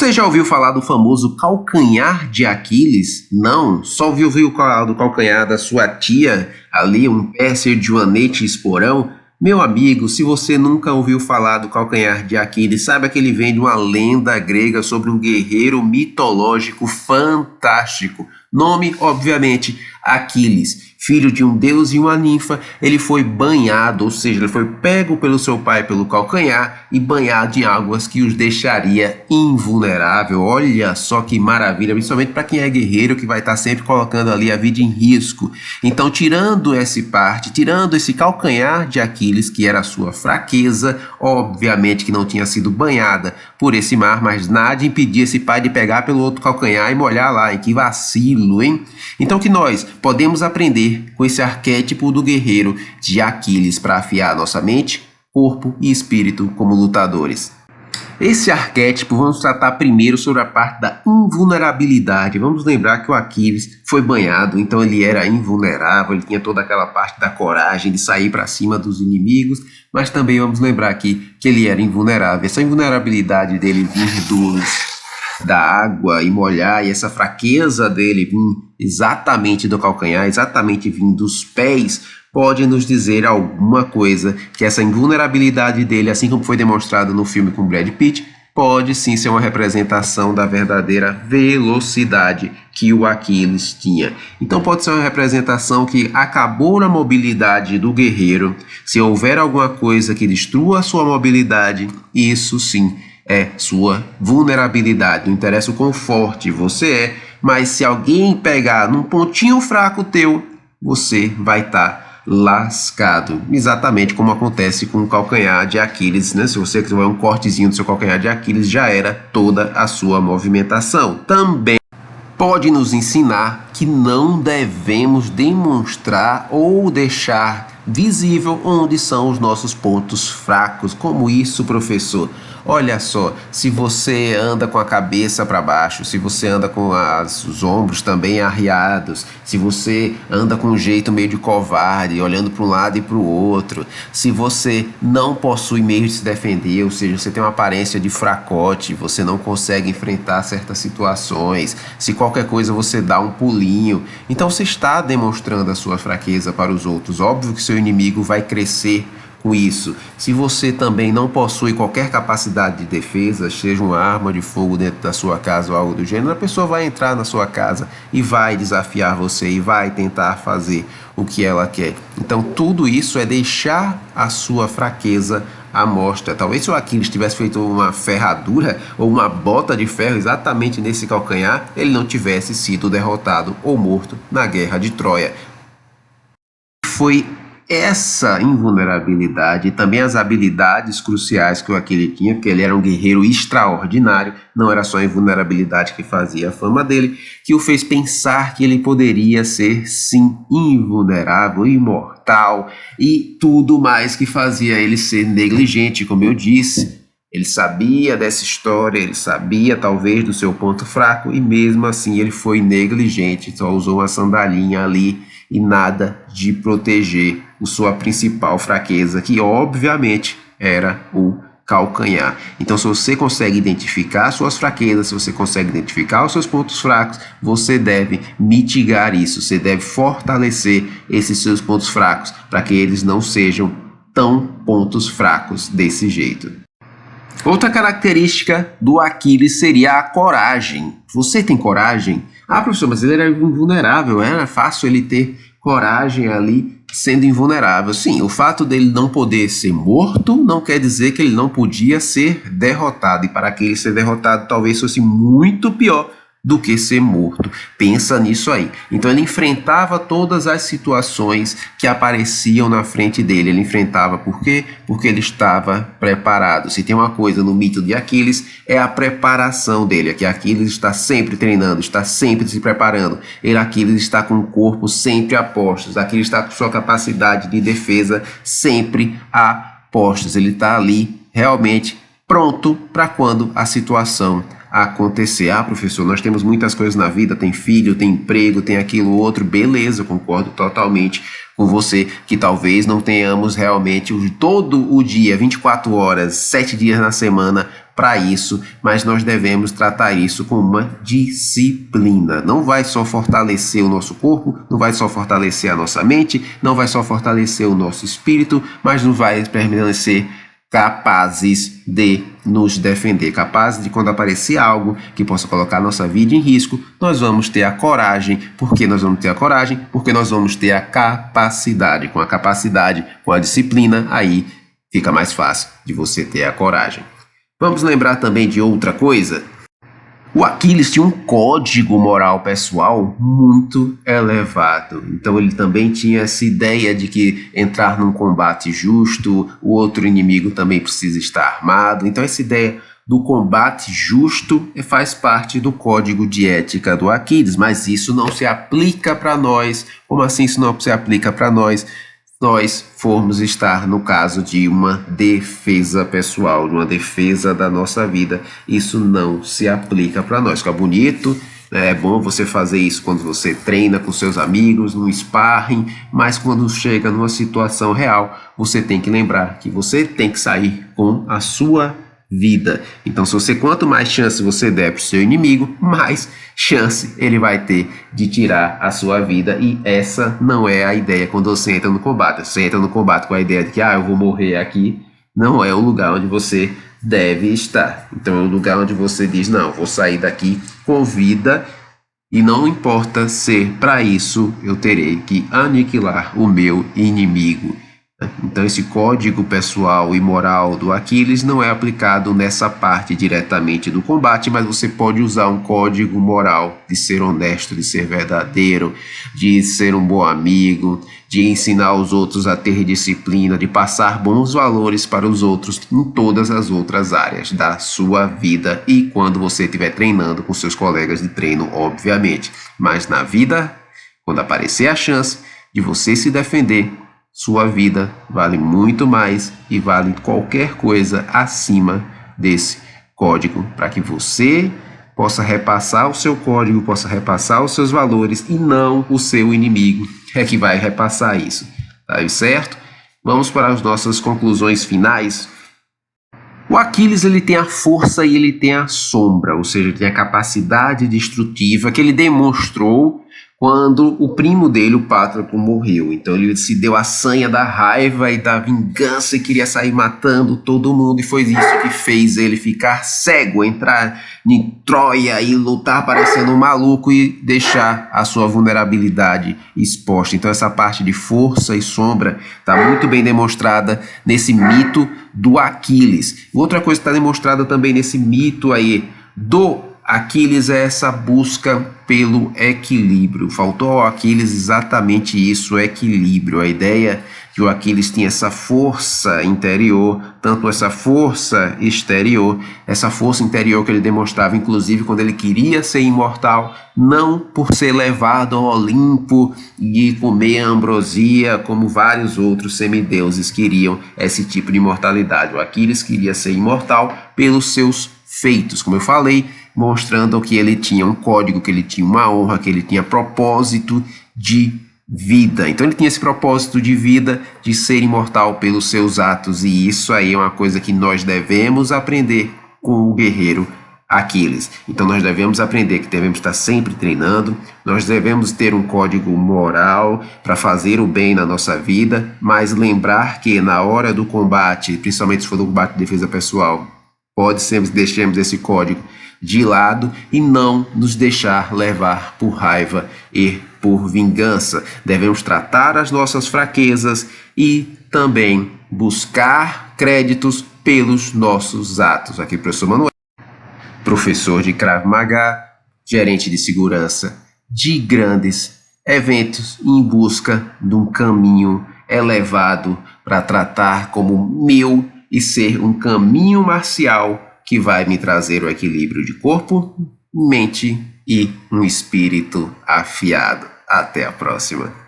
Você já ouviu falar do famoso calcanhar de Aquiles? Não? Só ouviu falar do calcanhar da sua tia, ali, um pé ser de joanete e esporão? Meu amigo, se você nunca ouviu falar do calcanhar de Aquiles, saiba que ele vem de uma lenda grega sobre um guerreiro mitológico fantástico. Nome, obviamente, Aquiles. Filho de um deus e uma ninfa, ele foi banhado, ou seja, ele foi pego pelo seu pai pelo calcanhar e banhado em águas que os deixaria invulnerável. Olha só que maravilha, principalmente para quem é guerreiro, que vai estar sempre colocando ali a vida em risco. Então, tirando esse calcanhar de Aquiles, que era a sua fraqueza, obviamente que não tinha sido banhada por esse mar, mas nada impedia esse pai de pegar pelo outro calcanhar e molhar lá. E que vacilo, hein? Então, que nós podemos aprender com esse arquétipo do guerreiro de Aquiles para afiar nossa mente, corpo e espírito como lutadores. Esse arquétipo, vamos tratar primeiro sobre a parte da invulnerabilidade. Vamos lembrar que o Aquiles foi banhado, então ele era invulnerável, ele tinha toda aquela parte da coragem de sair para cima dos inimigos, mas também vamos lembrar aqui que ele era invulnerável. Essa invulnerabilidade dele vir da água e molhar, e essa fraqueza dele vir exatamente do calcanhar, exatamente vindo dos pés, pode nos dizer alguma coisa, que essa invulnerabilidade dele, assim como foi demonstrado no filme com Brad Pitt, pode sim ser uma representação da verdadeira velocidade que o Aquiles tinha. Então pode ser uma representação que acabou na mobilidade do guerreiro. Se houver alguma coisa que destrua a sua mobilidade, isso sim é sua vulnerabilidade. Não interessa o quão forte você é, mas se alguém pegar num pontinho fraco teu, você vai estar lascado. Exatamente como acontece com o calcanhar de Aquiles, né? Se você tiver um cortezinho do seu calcanhar de Aquiles, já era toda a sua movimentação. Também pode nos ensinar que não devemos demonstrar ou deixar visível onde são os nossos pontos fracos. Como isso, professor? Olha só, se você anda com a cabeça para baixo, se você anda com os ombros também arriados, se você anda com um jeito meio de covarde, olhando para um lado e para o outro, se você não possui meio de se defender, ou seja, você tem uma aparência de fracote, você não consegue enfrentar certas situações, se qualquer coisa você dá um pulinho, então você está demonstrando a sua fraqueza para os outros. Óbvio que seu inimigo vai crescer com isso. Se você também não possui qualquer capacidade de defesa, seja uma arma de fogo dentro da sua casa ou algo do gênero, a pessoa vai entrar na sua casa e vai desafiar você e vai tentar fazer o que ela quer. Então tudo isso é deixar a sua fraqueza à mostra. Talvez se o Aquiles tivesse feito uma ferradura ou uma bota de ferro exatamente nesse calcanhar, ele não tivesse sido derrotado ou morto na guerra de Troia. Foi essa invulnerabilidade e também as habilidades cruciais que o Aquiles tinha, porque ele era um guerreiro extraordinário, não era só a invulnerabilidade que fazia a fama dele, que o fez pensar que ele poderia ser, sim, invulnerável, imortal e tudo mais que fazia ele ser negligente, como eu disse. Ele sabia dessa história, ele sabia talvez do seu ponto fraco e mesmo assim ele foi negligente, só usou uma sandalinha ali e nada de proteger a sua principal fraqueza, que obviamente era o calcanhar. Então, se você consegue identificar suas fraquezas, se você consegue identificar os seus pontos fracos, você deve mitigar isso, você deve fortalecer esses seus pontos fracos para que eles não sejam tão pontos fracos desse jeito. Outra característica do Aquiles seria a coragem. Você tem coragem? Ah, professor, mas ele era invulnerável, era fácil ele ter coragem ali sendo invulnerável. Sim, o fato dele não poder ser morto não quer dizer que ele não podia ser derrotado. E para que ele ser derrotado talvez fosse muito pior do que ser morto. Pensa nisso aí. Então ele enfrentava todas as situações que apareciam na frente dele. Ele enfrentava por quê? Porque ele estava preparado. Se tem uma coisa no mito de Aquiles, é a preparação dele. Aqui Aquiles está sempre treinando, está sempre se preparando. Aquiles está com o corpo sempre a postos. Aquiles está com sua capacidade de defesa sempre a postos. Ele está ali realmente pronto para quando a situação acontecer. Ah, professor, nós temos muitas coisas na vida, tem filho, tem emprego, tem aquilo outro, beleza, eu concordo totalmente com você, que talvez não tenhamos realmente todo o dia, 24 horas, 7 dias na semana para isso, mas nós devemos tratar isso com uma disciplina. Não vai só fortalecer o nosso corpo, não vai só fortalecer a nossa mente, não vai só fortalecer o nosso espírito, mas não vai permanecer capazes de nos defender, capazes de quando aparecer algo que possa colocar nossa vida em risco, nós vamos ter a coragem. Por que nós vamos ter a coragem? Porque nós vamos ter a capacidade. Com a capacidade, com a disciplina, aí fica mais fácil de você ter a coragem. Vamos lembrar também de outra coisa. O Aquiles tinha um código moral pessoal muito elevado. Então ele também tinha essa ideia de que entrar num combate justo, o outro inimigo também precisa estar armado. Então essa ideia do combate justo faz parte do código de ética do Aquiles, mas isso não se aplica para nós. Como assim isso não se aplica para nós? Nós formos estar no caso de uma defesa pessoal, de uma defesa da nossa vida, isso não se aplica para nós. Fica bonito, né? É bom você fazer isso quando você treina com seus amigos, num sparring, mas quando chega numa situação real, você tem que lembrar que você tem que sair com a sua vida. Então, quanto mais chance você der para o seu inimigo, mais chance ele vai ter de tirar a sua vida. E essa não é a ideia quando você entra no combate. Você entra no combate com a ideia de que eu vou morrer aqui, não é o lugar onde você deve estar. Então, é o lugar onde você diz, não, vou sair daqui com vida e não importa se para isso eu terei que aniquilar o meu inimigo. Então esse código pessoal e moral do Aquiles não é aplicado nessa parte diretamente do combate, mas você pode usar um código moral de ser honesto, de ser verdadeiro, de ser um bom amigo, de ensinar os outros a ter disciplina, de passar bons valores para os outros em todas as outras áreas da sua vida e quando você estiver treinando com seus colegas de treino, obviamente. Mas na vida, quando aparecer a chance de você se defender, sua vida vale muito mais e vale qualquer coisa acima desse código, para que você possa repassar o seu código, possa repassar os seus valores e não o seu inimigo é que vai repassar isso. Tá certo? Vamos para as nossas conclusões finais. O Aquiles ele tem a força e ele tem a sombra, ou seja, ele tem a capacidade destrutiva que ele demonstrou quando o primo dele, o Patroclo, morreu. Então ele se deu a sanha da raiva e da vingança e queria sair matando todo mundo. E foi isso que fez ele ficar cego, entrar em Troia e lutar parecendo um maluco e deixar a sua vulnerabilidade exposta. Então essa parte de força e sombra está muito bem demonstrada nesse mito do Aquiles. Outra coisa que está demonstrada também nesse mito aí do Aquiles é essa busca pelo equilíbrio. Faltou ao Aquiles exatamente isso, o equilíbrio. A ideia que o Aquiles tinha essa força interior, tanto essa força exterior, essa força interior que ele demonstrava, inclusive, quando ele queria ser imortal, não por ser levado ao Olimpo e comer a ambrosia, como vários outros semideuses queriam esse tipo de imortalidade. O Aquiles queria ser imortal pelos seus feitos, como eu falei, mostrando que ele tinha um código, que ele tinha uma honra, que ele tinha propósito de vida. Então ele tinha esse propósito de vida, de ser imortal pelos seus atos, e isso aí é uma coisa que nós devemos aprender com o guerreiro Aquiles. Então nós devemos aprender que devemos estar sempre treinando, nós devemos ter um código moral para fazer o bem na nossa vida, mas lembrar que na hora do combate, principalmente se for do combate de defesa pessoal, pode ser deixemos esse código de lado e não nos deixar levar por raiva e por vingança. Devemos tratar as nossas fraquezas e também buscar créditos pelos nossos atos. Aqui, professor Manuel, professor de Krav Maga, gerente de segurança de grandes eventos em busca de um caminho elevado para tratar como meu e ser um caminho marcial que vai me trazer o equilíbrio de corpo, mente e um espírito afiado. Até a próxima.